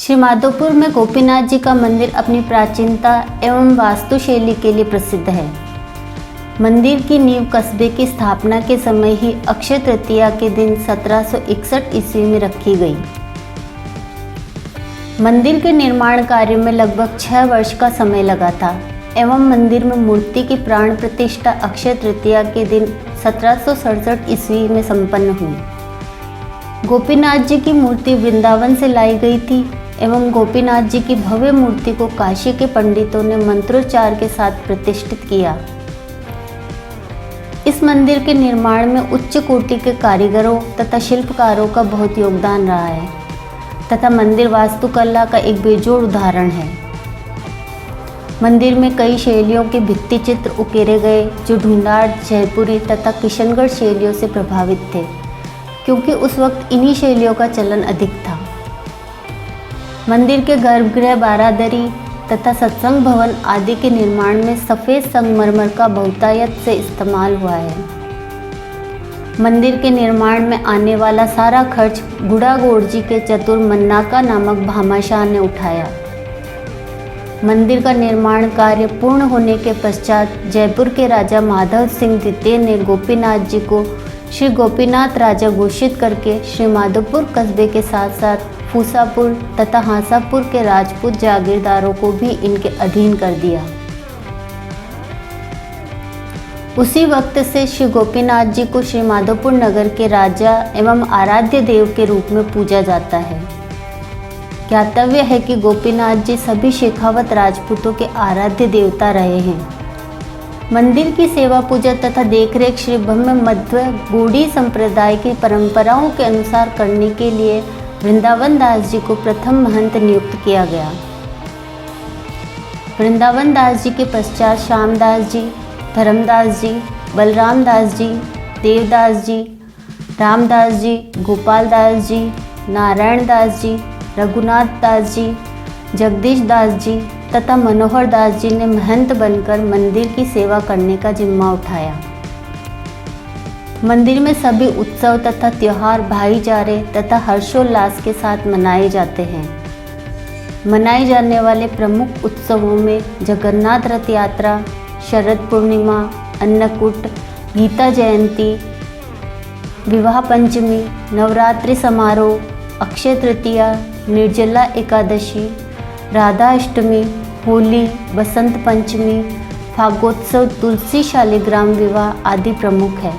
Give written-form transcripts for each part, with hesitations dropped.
श्री माधोपुर में गोपीनाथ जी का मंदिर अपनी प्राचीनता एवं वास्तुशैली के लिए प्रसिद्ध है। मंदिर की नींव कस्बे की स्थापना के समय ही अक्षय तृतीया के दिन 1761 ईस्वी में रखी गई। मंदिर के निर्माण कार्य में लगभग 6 वर्ष का समय लगा था एवं मंदिर में मूर्ति की प्राण प्रतिष्ठा अक्षय तृतीया के दिन 1767 ईस्वी में संपन्न हुई। गोपीनाथ जी की मूर्ति वृंदावन से लाई गई थी एवं गोपीनाथ जी की भव्य मूर्ति को काशी के पंडितों ने मंत्रोच्चार के साथ प्रतिष्ठित किया। इस मंदिर के निर्माण में उच्च कोटि के कारीगरों तथा शिल्पकारों का बहुत योगदान रहा है तथा मंदिर वास्तुकला का एक बेजोड़ उदाहरण है। मंदिर में कई शैलियों के भित्ति चित्र उकेरे गए जो ढूंढाड़, जयपुरी तथा किशनगढ़ शैलियों से प्रभावित थे, क्योंकि उस वक्त इन्हीं शैलियों का चलन अधिक था। मंदिर के गर्भगृह, बारादरी तथा सत्संग भवन आदि के निर्माण में सफ़ेद संगमरमर का बहुतायत से इस्तेमाल हुआ है। मंदिर के निर्माण में आने वाला सारा खर्च गुड़ागोड़ जी के चतुर मन्नाका नामक भामाशाह ने उठाया। मंदिर का निर्माण कार्य पूर्ण होने के पश्चात जयपुर के राजा माधव सिंह द्वितीय ने गोपीनाथ जी को श्री गोपीनाथ राजा घोषित करके श्री माधोपुर कस्बे के साथ साथ फूसापुर तथा हासापुर के राजपूत जागीरदारों को भी इनके अधीन कर दिया। उसी वक्त से श्री गोपीनाथ जी को श्री माधोपुर नगर के राजा एवं आराध्य देव के रूप में पूजा जाता है। ज्ञातव्य है कि गोपीनाथ जी सभी शेखावत राजपूतों के आराध्य देवता रहे हैं। मंदिर की सेवा पूजा तथा देखरेख श्री ब्रह्म मध्व गौड़ी संप्रदाय की परंपराओं के अनुसार करने के लिए वृंदावन दास जी को प्रथम महंत नियुक्त किया गया। वृंदावन दास जी के पश्चात श्यामदास जी, धर्मदास जी, बलराम दास जी, देवदास जी, रामदास जी, गोपाल दास जी, नारायण दास जी, रघुनाथ दास जी, जगदीश दास जी तथा मनोहर दास जी ने महंत बनकर मंदिर की सेवा करने का जिम्मा उठाया। मंदिर में सभी उत्सव तथा त्योहार भाईचारे तथा हर्षोल्लास के साथ मनाए जाते हैं। मनाए जाने वाले प्रमुख उत्सवों में जगन्नाथ रथ यात्रा, शरद पूर्णिमा, अन्नकूट, गीता जयंती, विवाह पंचमी, नवरात्रि समारोह, अक्षय तृतीया, निर्जला एकादशी, राधा अष्टमी, होली, बसंत पंचमी, फागोत्सव, तुलसी शालिग्राम विवाह आदि प्रमुख है।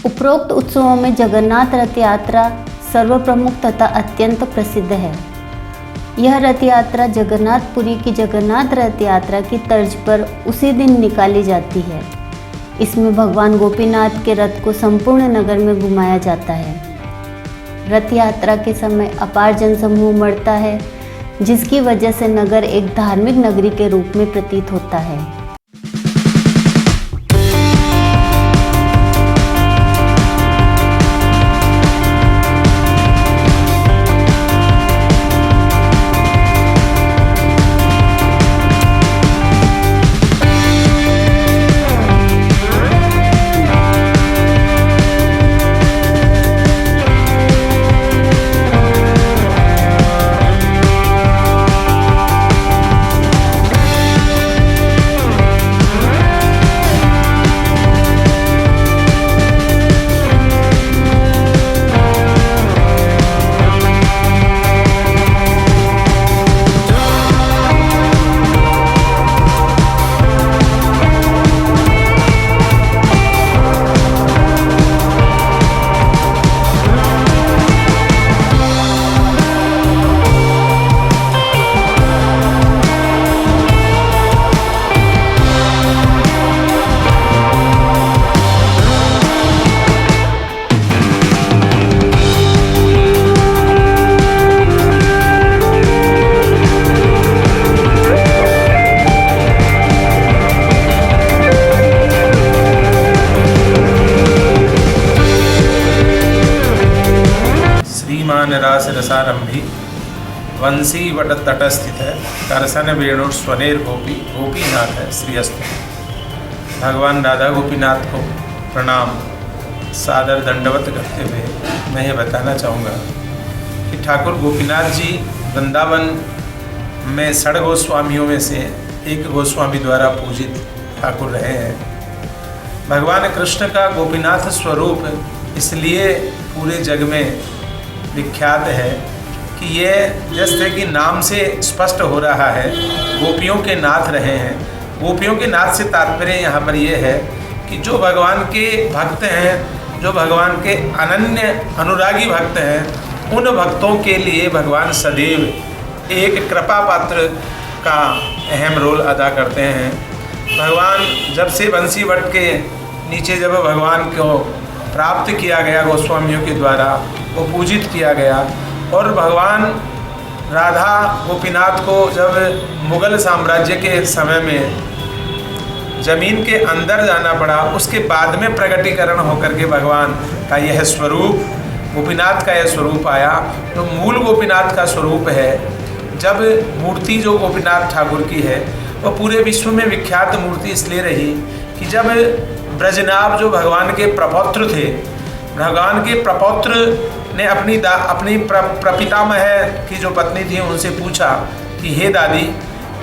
उपरोक्त उत्सवों में जगन्नाथ रथ यात्रा सर्वप्रमुख तथा अत्यंत प्रसिद्ध है। यह रथ यात्रा जगन्नाथपुरी की जगन्नाथ रथ यात्रा की तर्ज पर उसी दिन निकाली जाती है। इसमें भगवान गोपीनाथ के रथ को संपूर्ण नगर में घुमाया जाता है। रथ यात्रा के समय अपार जनसमूह उमड़ता है, जिसकी वजह से नगर एक धार्मिक नगरी के रूप में प्रतीत होता है। रास रसारंभी वंशी वट तटस्थित है करसन वेणु स्वनेर गोपी गोपीनाथ है श्रीअस्त। भगवान राधा गोपीनाथ को प्रणाम सादर दंडवत करते हुए मैं ये बताना चाहूँगा कि ठाकुर गोपीनाथ जी वृंदावन में 6 गोस्वामियों में से एक गोस्वामी द्वारा पूजित ठाकुर रहे हैं। भगवान कृष्ण का गोपीनाथ स्वरूप इसलिए पूरे जग में विख्यात है कि ये जैसे कि नाम से स्पष्ट हो रहा है, गोपियों के नाथ रहे हैं। गोपियों के नाथ से तात्पर्य यहाँ पर ये है कि जो भगवान के भक्त हैं, जो भगवान के अनन्य अनुरागी भक्त हैं, उन भक्तों के लिए भगवान सदैव एक कृपा पात्र का अहम रोल अदा करते हैं। भगवान जब से बंसी वट के नीचे जब भगवान को प्राप्त किया गया गोस्वामियों के द्वारा, वो पूजित किया गया, और भगवान राधा गोपीनाथ को जब मुग़ल साम्राज्य के समय में ज़मीन के अंदर जाना पड़ा, उसके बाद में प्रकटीकरण होकर के भगवान का यह स्वरूप, गोपीनाथ का यह स्वरूप आया, जो मूल गोपीनाथ का स्वरूप है। जब मूर्ति जो गोपीनाथ ठाकुर की है वो पूरे विश्व में विख्यात मूर्ति इसलिए रही कि जब ब्रजनाभ जो भगवान के प्रपौत्र थे, भगवान के प्रपौत्र ने अपनी प्रपितामह की जो पत्नी थी उनसे पूछा कि हे दादी,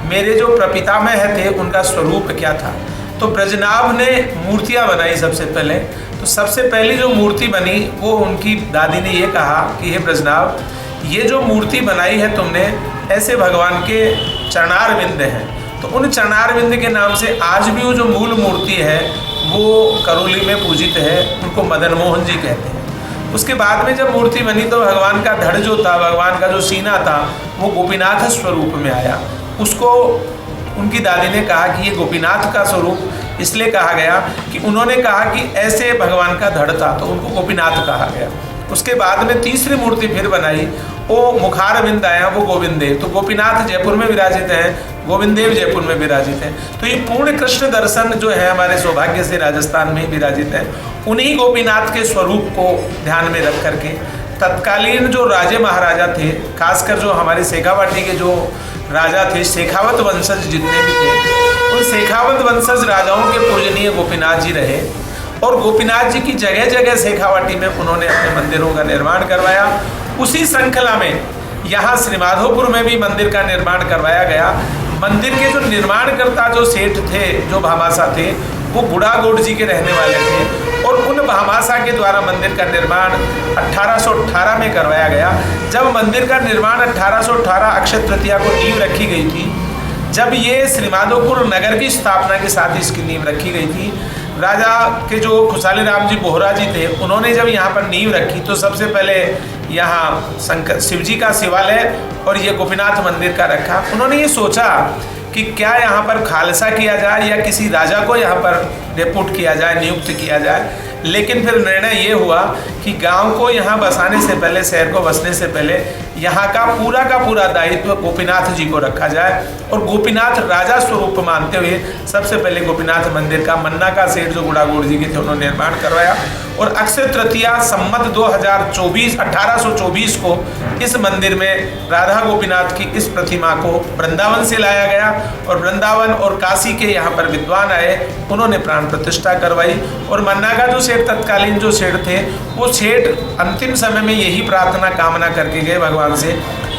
मेरे जो प्रपितामह थे उनका स्वरूप क्या था। तो ब्रजनाभ ने मूर्तियाँ बनाई सबसे पहले। तो सबसे पहली जो मूर्ति बनी वो उनकी दादी ने ये कहा कि हे ब्रजनाभ, ये जो मूर्ति बनाई है तुमने, ऐसे भगवान के चरणारविंद हैं। तो उन चरणारविंद के नाम से आज भी वो जो मूल मूर्ति है वो करौली में पूजित है, उनको मदन मोहन जी कहते हैं। उसके बाद में जब मूर्ति बनी तो भगवान का धड़ जो था, भगवान का जो सीना था, वो गोपीनाथ स्वरूप में आया। उसको उनकी दादी ने कहा कि ये गोपीनाथ का स्वरूप इसलिए कहा गया कि उन्होंने कहा कि ऐसे भगवान का धड़ था, तो उनको गोपीनाथ कहा गया। उसके बाद में तीसरी मूर्ति फिर बनाई, वो मुखारविंद आया, वो गोविंद देव। तो गोपीनाथ जयपुर में विराजित हैं, गोविंद देव जयपुर में विराजित हैं। तो ये पूर्ण कृष्ण दर्शन जो है हमारे सौभाग्य से राजस्थान में विराजित है। उन्हीं गोपीनाथ के स्वरूप को ध्यान में रख करके तत्कालीन जो राजे महाराजा थे, खासकर जो हमारे शेखावाटी के जो राजा थे, शेखावत वंशज जितने भी थे, उन शेखावत वंशज राजाओं के पूजनीय गोपीनाथ जी रहे। और गोपीनाथ जी की जगह जगह शेखावाटी में उन्होंने अपने मंदिरों का निर्माण करवाया। उसी श्रृंखला में यहाँ श्रीमाधोपुर में भी मंदिर का निर्माण करवाया गया। मंदिर के जो निर्माणकर्ता जो सेठ थे, जो भामाशा थे, वो बुढ़ागोड़ जी के रहने वाले थे, और उन भामाशा के द्वारा मंदिर का निर्माण 1818 में करवाया गया। जब मंदिर का निर्माण 1818 अक्षय तृतीया को नींव रखी गई थी, जब ये श्रीमाधोपुर नगर की स्थापना के साथ इसकी नींव रखी गई थी, राजा के जो खुशाली राम जी बोहरा जी थे, उन्होंने जब यहाँ पर नींव रखी तो सबसे पहले यहाँ शंकर शिव जी का शिवालय और ये गोपीनाथ मंदिर का रखा। उन्होंने ये सोचा कि क्या यहाँ पर खालसा किया जाए या किसी राजा को यहाँ पर रिपोर्ट किया जाए, नियुक्त किया जाए। लेकिन फिर निर्णय ये हुआ कि गांव को यहाँ बसाने से पहले, शहर को बसने से पहले यहाँ का पूरा दायित्व गोपीनाथ जी को रखा जाए, और गोपीनाथ राजा स्वरूप मानते हुए सबसे पहले गोपीनाथ मंदिर का मन्ना का सेठ जो बुढ़ागोड़ जी के थे उन्होंने निर्माण करवाया। और अक्षय तृतीया सम्मत 1824 को इस मंदिर में राधा गोपीनाथ की इस प्रतिमा को वृंदावन से लाया गया, और वृंदावन और काशी के यहाँ पर विद्वान आए, उन्होंने प्राण प्रतिष्ठा करवाई। और मन्ना का जो सेठ, तत्कालीन जो सेठ थे, वो सेठ अंतिम समय में यही प्रार्थना कामना करके गए भगवान से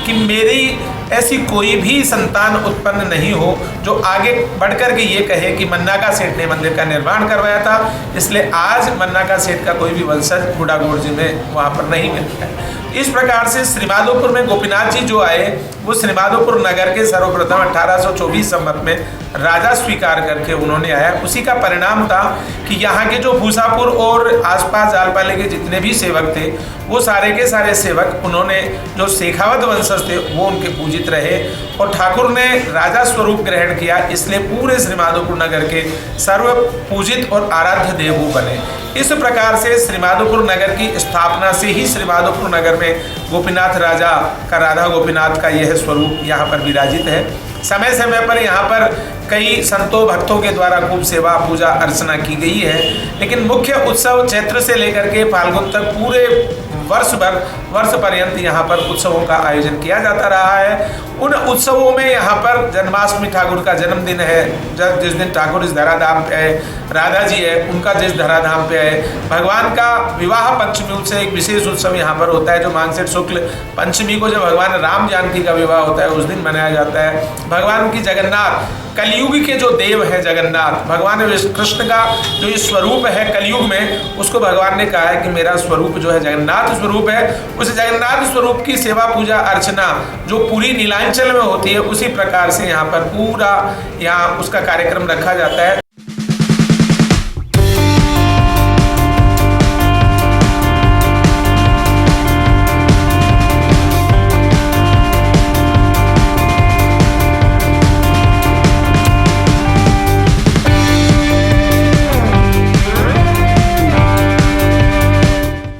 कि मेरी ऐसी कोई भी संतान उत्पन्न नहीं हो जो आगे बढ़कर के ये कहे कि मन्ना का सेठ ने मंदिर का निर्माण करवाया था, इसलिए आज मन्ना का सेठ का कोई भी वंशज बुढ़ागोड़ जी में वहाँ पर नहीं मिलता है। इस प्रकार से श्रीमाधोपुर में गोपीनाथ जी जो आए, वो श्रीमाधोपुर नगर के सर्वप्रथम 1824 संवत में राजा स्वीकार करके उन्होंने आया। उसी का परिणाम था कि यहाँ के जो भूसापुर और आसपास जालपाले के जितने भी सेवक थे, वो सारे के सारे सेवक उन्होंने जो शेखावत वंशज थे वो उनके पूजित रहे, और ठाकुर ने राजा स्वरूप ग्रहण किया, इसलिए पूरे श्रीमाधोपुर नगर के सर्व पूजित और आराध्य देव वो बने। इस प्रकार से श्रीमाधोपुर नगर की स्थापना से ही श्रीमाधोपुर नगर में गोपीनाथ राजा का, राधा गोपीनाथ का यह स्वरूप यहाँ पर विराजित है। समय समय पर यहाँ पर कई संतों भक्तों के द्वारा खूब सेवा पूजा अर्चना की गई है, लेकिन मुख्य उत्सव चैत्र से लेकर के फाल्गुन तक पूरे वर्ष पर्यंत यहाँ पर उत्सवों का आयोजन किया जाता रहा है। उन उत्सवों में यहाँ पर जन्माष्टमी ठाकुर का जन्मदिन है, जिस दिन ठाकुर इस धराधाम पे है, राधा जी है उनका जिस धराधाम पे है, भगवान का विवाह पंचमी से एक विशेष उत्सव यहाँ पर होता है जो मानसिक शुक्ल पंचमी को जब भगवान राम जानकी का विवाह होता है उस दिन मनाया जाता है। भगवान की जगन्नाथ, कलयुग के जो देव है जगन्नाथ, भगवान कृष्ण का जो ये स्वरूप है कलयुग में, उसको भगवान ने कहा है कि मेरा स्वरूप जो है जगन्नाथ स्वरूप है। उस जगन्नाथ स्वरूप की सेवा पूजा अर्चना जो पूरी नीलांचल में होती है, उसी प्रकार से यहाँ पर पूरा यहाँ उसका कार्यक्रम रखा जाता है।